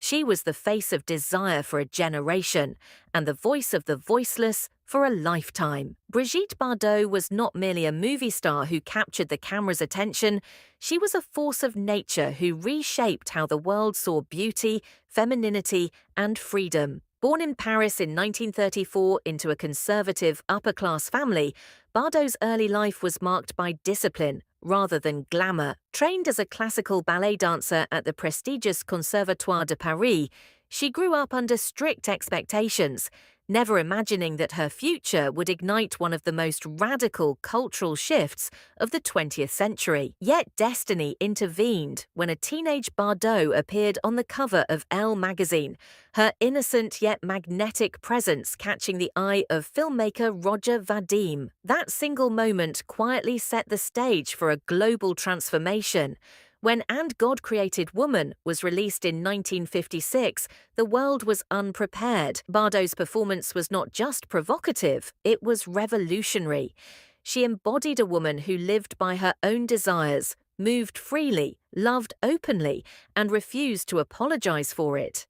She was the face of desire for a generation and the voice of the voiceless for a lifetime. Brigitte Bardot was not merely a movie star who captured the camera's attention, she was a force of nature who reshaped how the world saw beauty, femininity, and freedom. Born in Paris in 1934 into a conservative, upper-class family, Bardot's early life was marked by discipline rather than glamour. Trained as a classical ballet dancer at the prestigious Conservatoire de Paris, she grew up under strict expectations, never imagining that her future would ignite one of the most radical cultural shifts of the 20th century. Yet destiny intervened when a teenage Bardot appeared on the cover of Elle magazine, her innocent yet magnetic presence catching the eye of filmmaker Roger Vadim. That single moment quietly set the stage for a global transformation. When And God Created Woman was released in 1956, the world was unprepared. Bardot's performance was not just provocative, it was revolutionary. She embodied a woman who lived by her own desires, moved freely, loved openly, and refused to apologize for it.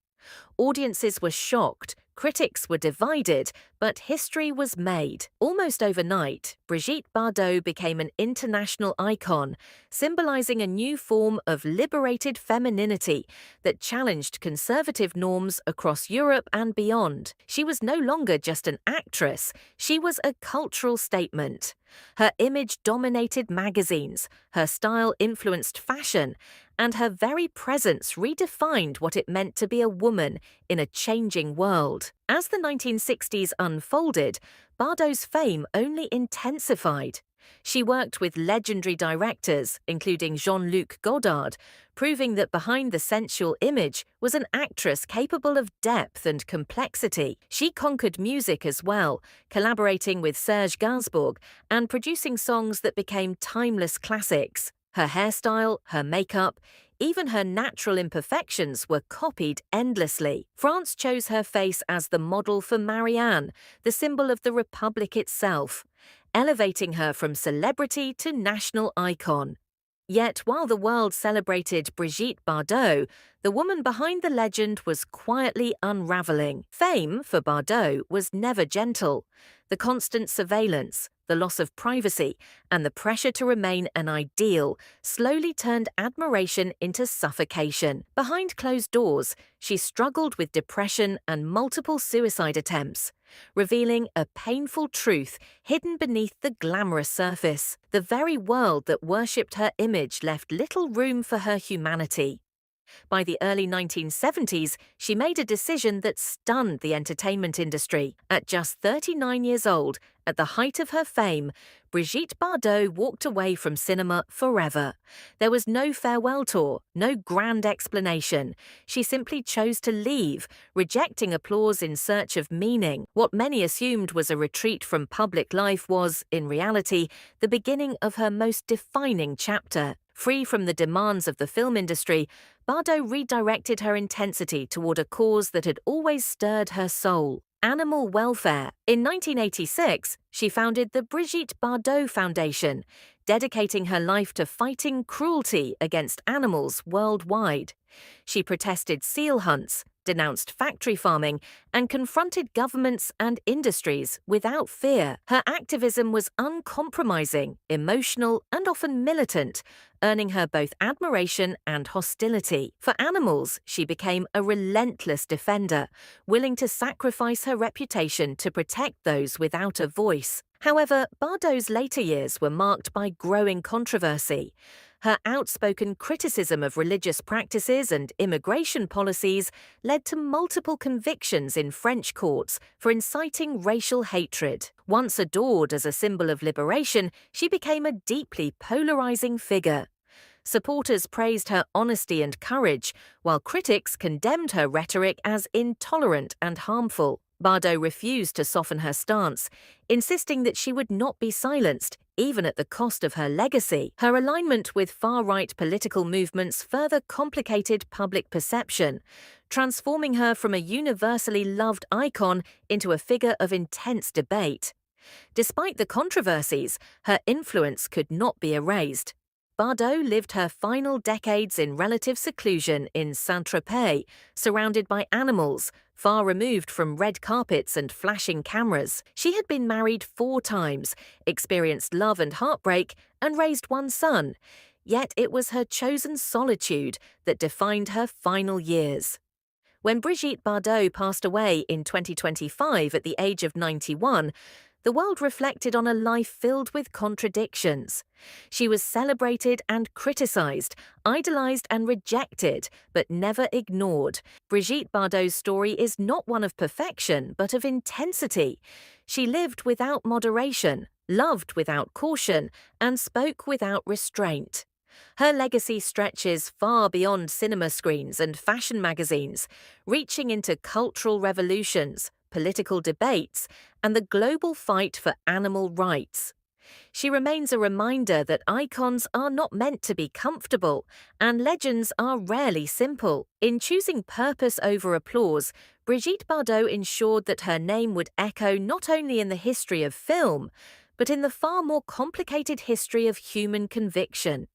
Audiences were shocked, critics were divided, but history was made. Almost overnight, Brigitte Bardot became an international icon, symbolizing a new form of liberated femininity that challenged conservative norms across Europe and beyond. She was no longer just an actress, she was a cultural statement. Her image dominated magazines, her style influenced fashion, and her very presence redefined what it meant to be a woman in a changing world. As the 1960s unfolded, Bardot's fame only intensified. She worked with legendary directors, including Jean-Luc Godard, proving that behind the sensual image was an actress capable of depth and complexity. She conquered music as well, collaborating with Serge Gainsbourg and producing songs that became timeless classics. Her hairstyle, her makeup, even her natural imperfections were copied endlessly. France chose her face as the model for Marianne, the symbol of the Republic itself, elevating her from celebrity to national icon. Yet while the world celebrated Brigitte Bardot, the woman behind the legend was quietly unraveling. Fame for Bardot was never gentle. The constant surveillance, the loss of privacy, and the pressure to remain an ideal slowly turned admiration into suffocation. Behind closed doors, she struggled with depression and multiple suicide attempts, revealing a painful truth hidden beneath the glamorous surface. The very world that worshipped her image left little room for her humanity. By the early 1970s, she made a decision that stunned the entertainment industry. At just 39 years old, at the height of her fame, Brigitte Bardot walked away from cinema forever. There was no farewell tour, no grand explanation. She simply chose to leave, rejecting applause in search of meaning. What many assumed was a retreat from public life was, in reality, the beginning of her most defining chapter. Free from the demands of the film industry, Bardot redirected her intensity toward a cause that had always stirred her soul: animal welfare. In 1986, she founded the Brigitte Bardot Foundation, dedicating her life to fighting cruelty against animals worldwide. She protested seal hunts, denounced factory farming, and confronted governments and industries without fear. Her activism was uncompromising, emotional, and often militant, earning her both admiration and hostility. For animals, she became a relentless defender, willing to sacrifice her reputation to protect those without a voice. However, Bardot's later years were marked by growing controversy. Her outspoken criticism of religious practices and immigration policies led to multiple convictions in French courts for inciting racial hatred. Once adored as a symbol of liberation, she became a deeply polarizing figure. Supporters praised her honesty and courage, while critics condemned her rhetoric as intolerant and harmful. Bardot refused to soften her stance, insisting that she would not be silenced, even at the cost of her legacy. Her alignment with far-right political movements further complicated public perception, transforming her from a universally loved icon into a figure of intense debate. Despite the controversies, her influence could not be erased. Bardot lived her final decades in relative seclusion in Saint-Tropez, surrounded by animals, far removed from red carpets and flashing cameras. She had been married 4 times, experienced love and heartbreak, and raised one son. Yet it was her chosen solitude that defined her final years. When Brigitte Bardot passed away in 2025 at the age of 91, the world reflected on a life filled with contradictions. She was celebrated and criticized, idolized and rejected, but never ignored. Brigitte Bardot's story is not one of perfection, but of intensity. She lived without moderation, loved without caution, and spoke without restraint. Her legacy stretches far beyond cinema screens and fashion magazines, reaching into cultural revolutions, political debates, and the global fight for animal rights. She remains a reminder that icons are not meant to be comfortable, and legends are rarely simple. In choosing purpose over applause, Brigitte Bardot ensured that her name would echo not only in the history of film, but in the far more complicated history of human conviction.